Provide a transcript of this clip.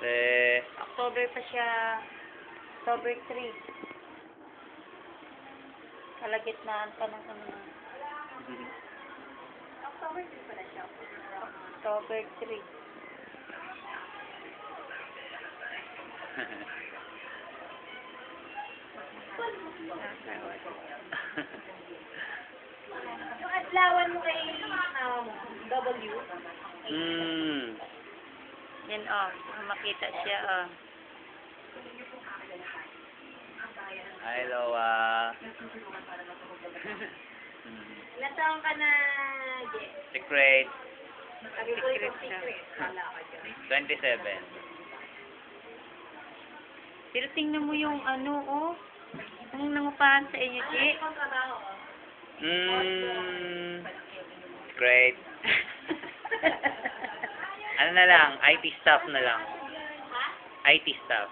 October pa siya. October 3. Kalagitnaan pa ng ano. October 3 pala siya. October 3. Yung adlawan mo kay W. Yan makita siya Hi, Loa. Ilan taong ka na, Je? Secret. Sabi ko ito secret. Wala ka dyan. 27. Pero tingnan mo yung ang nangupahan sa iyo, Ji. Ano yung trabaho? Great. Ano na lang, IT staff na lang. Ha? IT staff.